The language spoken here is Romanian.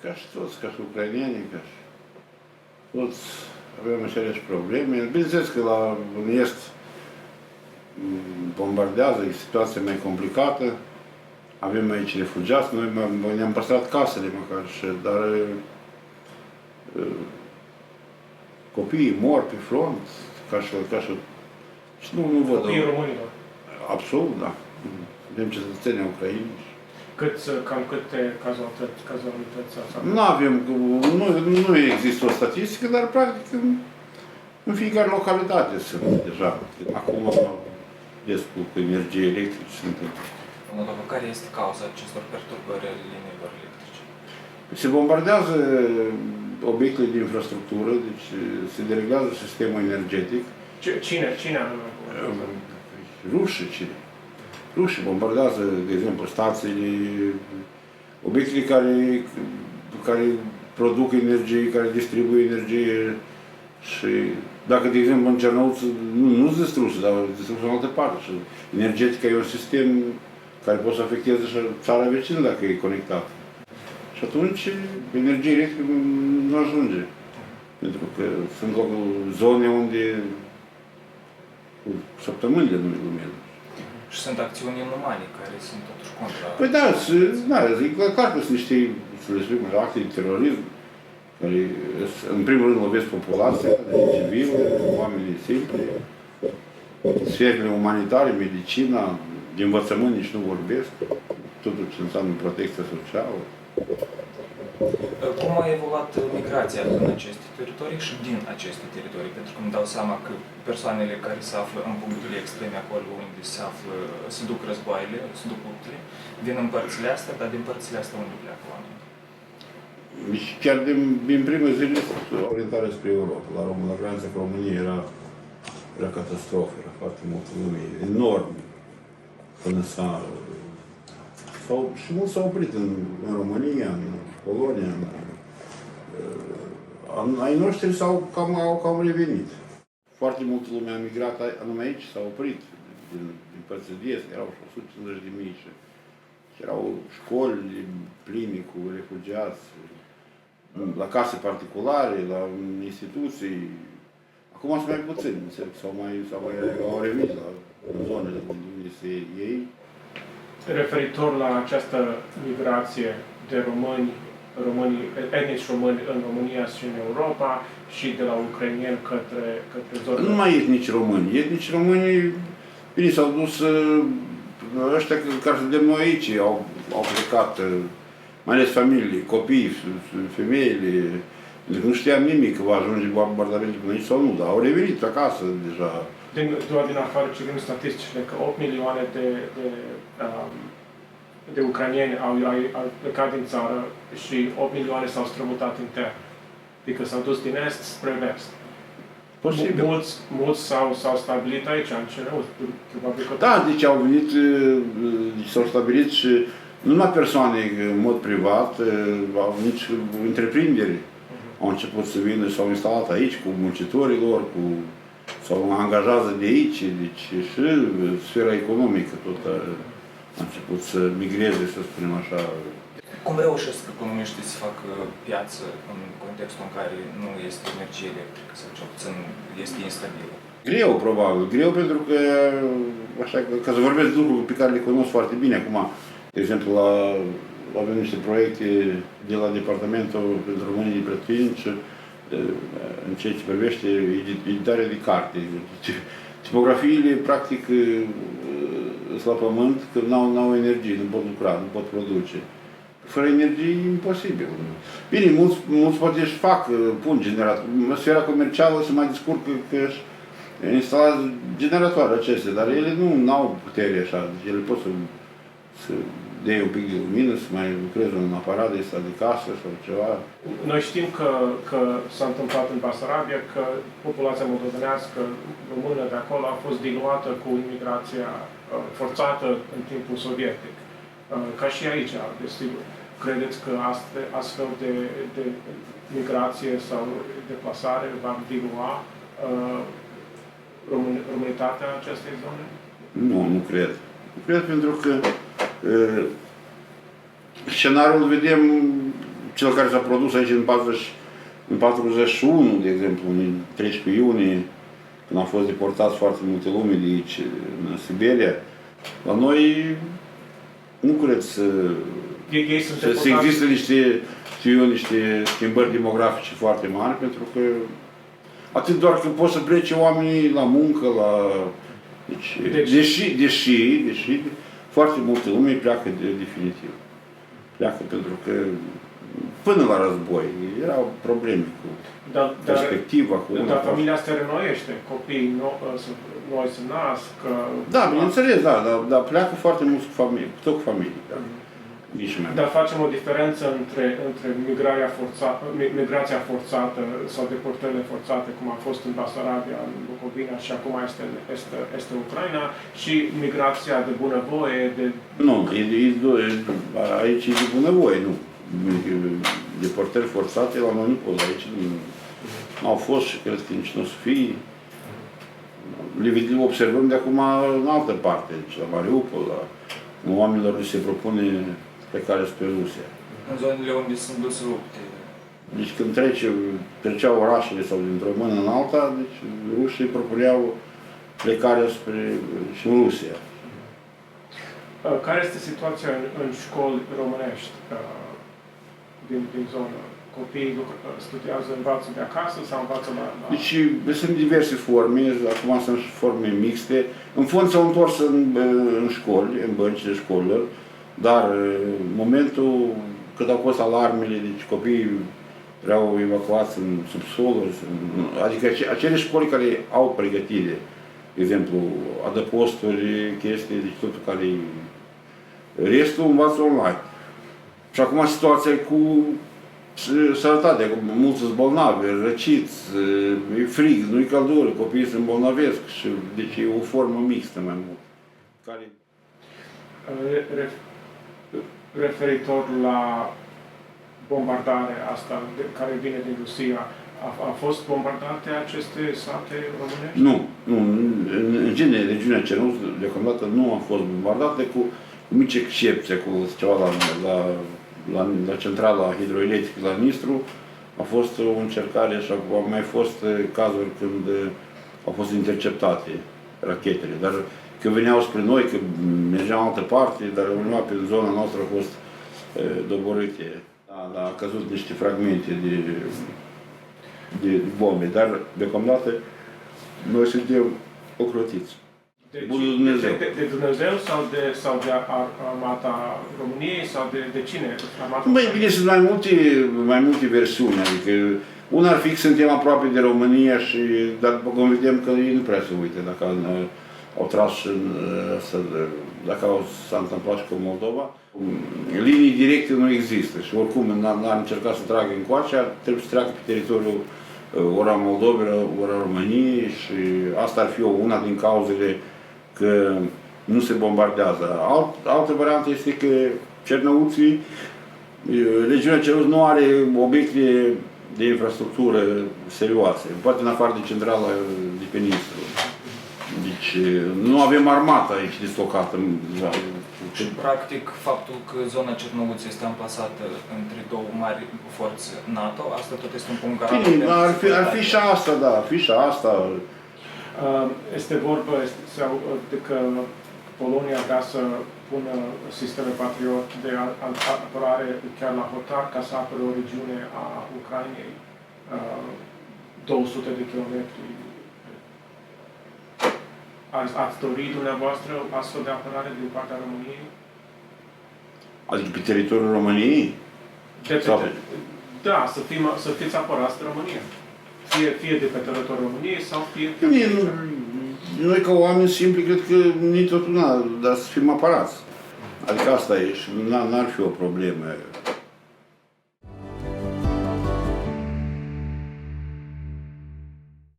Ca și toți, ca și ucrainenii, ca și toți avem aceleași probleme. Bineînțeles că în est bombardează, e situația mai complicată. Avem aici refugiați, noi ne-am păstrat casele măcar, dar copiii mor pe front, ca și și nu văd. Copiii românilor. Absolut, da. Suntem cetățenii ucraini. Cam câte cazualități ați avut? Nu avem, nu există o statistică, dar practic în fiecare localitate sunt deja. Acum destul cu energie electrică se întâmplă. Domnul, care este cauza acestor perturbări ale liniilor electrice? Se bombardează obiectele de infrastructură, deci se dereglează sistemul energetic. Cine anume? Rușii, Rușii bombardează, de exemplu, stațiile, obiectele care produc energie, care distribuie energie. Și dacă, de exemplu, în Cernăuț nu se distruse, dar se distruse în altă parte. Și energetica e un sistem care poate să afecteze și țara vecină dacă e conectat. Și atunci energia electrică nu ajunge. Pentru că sunt zone unde cu săptămânile nu e lumină. Și sunt acțiuni inumane care sunt totuși contra... Păi da, e clar că sunt niște, să le spun, acte de terorism care, în primul rând, lovesc populația, civile, oamenii simpli, sferele umanitare, medicina, de învățământ nici nu vorbesc, totul ce înseamnă protecția socială. Cum a evoluat migrația în aceste teritorii și din aceste teritorii? Pentru că îmi dau seama că persoanele care se află în punctele extreme, acolo unde se duc războaiele, se duc luptele, vin în părțile astea, dar din părțile astea unde pleacă oamenii? Deci chiar din prime zile orientarea spre Europa. La granița cu România era catastrofă, era foarte multă lume, enorm. Până și mulți s-au oprit în România, în Polonia. Ai noștri au cam revenit. Foarte multă lume a migrat anume aici, s-au oprit din părțile de est, erau 150.000 și erau școli pline cu refugiați, la case particulare, la instituții. Acum sunt mai puțini, au revenit la zonele unde se ei. Referitor la această migrație de etnici români în România și în Europa și de la ucrainieni către zone. Nu mai etnici români. Etnici români, bine, s-au dus, ăștia care suntem noi aici, au plecat, mai ales familii, copii, femeile. Nu știam nimic că va ajunge bombardamentul până aici sau nu, dar au revenit acasă deja. Doar din afară citim statisticile că 8 milioane de ucrainieni au plecat din țară și 8 milioane s-au strămutat intern. Adică s-au dus din est spre vest. Posibil. Mulți s-au stabilit aici, în Cernăuț, probabil că... Da, deci au venit, s-au stabilit și nu numai persoane în mod privat, au nici întreprinderi. Au început să vină și s-au instalat aici cu muncitorii lor, sau angajează de aici, deci și sfera economică tot a început să migreze, să spunem așa. Cum reușesc economiștii să facă piață în contextul în care nu este energie electrică sau cel puțin este instabilă? Greu, probabil. Greu pentru că, așa, ca să vorbesc lucruri pe care le cunosc foarte bine acum, de exemplu, avem niște proiecte de la Departamentul pentru Românii de Pretutindeni în ceea ce privește editarea de carte. Tipografiile, practic, sunt la pământ, că n-au energie, nu pot lucra, nu pot produce. Fără energie e imposibil. Bine, mulți poate își pun generator. Sfera comercială se mai descurcă că își instalează generatoare acestea, dar ele nu au putere așa, deci ele pot să dea un pic de lumină, să mai lucreze un aparat de ăsta de casă sau ceva. Noi știm că s-a întâmplat în Basarabia, că populația moldovenească română de acolo a fost diluată cu imigrația forțată în timpul sovietic. Ca și aici, desigur. Credeți că astfel de migrație sau deplasare va dilua românitatea acestei zone? Nu cred. Nu cred pentru că scenariul vedem cel care s-a produs aici în 41, de exemplu, în 13 iunie, când au fost deportați foarte multe lume de aici, în Siberia, la noi nu cred să există niște schimbări demografice foarte mari, pentru că atât doar că pot să plece oamenii la muncă, deși foarte multe lume pleacă definitiv. Pleacă pentru că până la război erau probleme cu perspectiva. Dar familia se renoiește, copiii noi se nasc. Da, bineînțeles, dar pleacă foarte mulți cu familie, tot cu familie. Dar facem o diferență între migrația forțată sau deportările forțate, cum a fost în Basarabia, în Bucovina și acum este Ucraina, și migrația de bunăvoie. Nu, aici e de bunăvoie, nu. Deportări forțate la noi nu pot, aici nu au fost și cred că nici nu o să fie. Le observăm de acum în altă parte, deci la Mariupol, oamenilor li se propune plecare spre Rusia. În zonele unde sunt duse lupte. Deci când treceau orașele sau dintr-o mână în alta, deci rușii propuneau plecarea și în Rusia. Care este situația în școli românești din zonă? Copiii studiază, învață de acasă sau învață la... Deci sunt diverse forme, acum sunt și forme mixte. În fond s-au întors în școli, în băncile școlilor, dar în momentul când au fost alarmele, deci copiii erau evacuați în subsoluri, adică acele școli care au pregătire, de exemplu, adăposturi, chestii, deci totul care restul învață online. Și acum situația e cu sănătatea, mulți sunt bolnavi, răciți, e frig, nu-i căldură, copiii se îmbolnăvesc și deci e o formă mixtă mai mult. Care... Referitor la bombardarea asta care vine din Rusia, a fost bombardate aceste sate românești? Nu. În genere, regiunea Cernus, deocamdată nu a fost bombardată, cu mici excepție, cu ceva la centrala hidroelectrică la Nistru, a fost o încercare și au mai fost cazuri când au fost interceptate rachetele, dar că veneau spre noi, că mergeau în altă parte, dar undeva pe zona noastră au fost doborâte. A căzut niște fragmente de bombe, dar deocamdată noi suntem ocrotiți. Deci, Bunul Dumnezeu. De Dumnezeu sau de armata României sau de cine? Băi, bine, sunt mai multe versiuni, adică una ar fi că suntem aproape de România și, dar cum vedem că ei nu prea se uită dacă au tras dacă s-a întâmplat și cu Moldova. Linii directe nu există și oricum n-ar încerca să tragă încoace, trebuie să treacă pe teritoriul ori a Moldovei, ori a României și asta ar fi una din cauzele că nu se bombardează. Altă variantă este că Cernăuții, regiunea Cernăuți nu are obiecte de infrastructură serioase, poate în afară de centrala de pe Nistru. Deci nu avem armată aici dislocată. Și practic faptul că zona Cernăuții este amplasată între două mari forțe NATO, asta tot este un punct garant. Ar fi și asta, da, ar fi și asta. Este vorba de că Polonia vrea să pună sisteme Patriot de apărare chiar la hotar ca să apere o regiune a Ucrainei 200 de kilometri. Ați dori dumneavoastră astfel de apărare din partea României? Adică pe teritoriul României? Da, să fiți apărați de România. Fie de pe teritoriul României sau fie... Noi ca oameni simpli cred că nici totul n-ar, dar să fim apărați. Adică asta e și n-ar fi o problemă.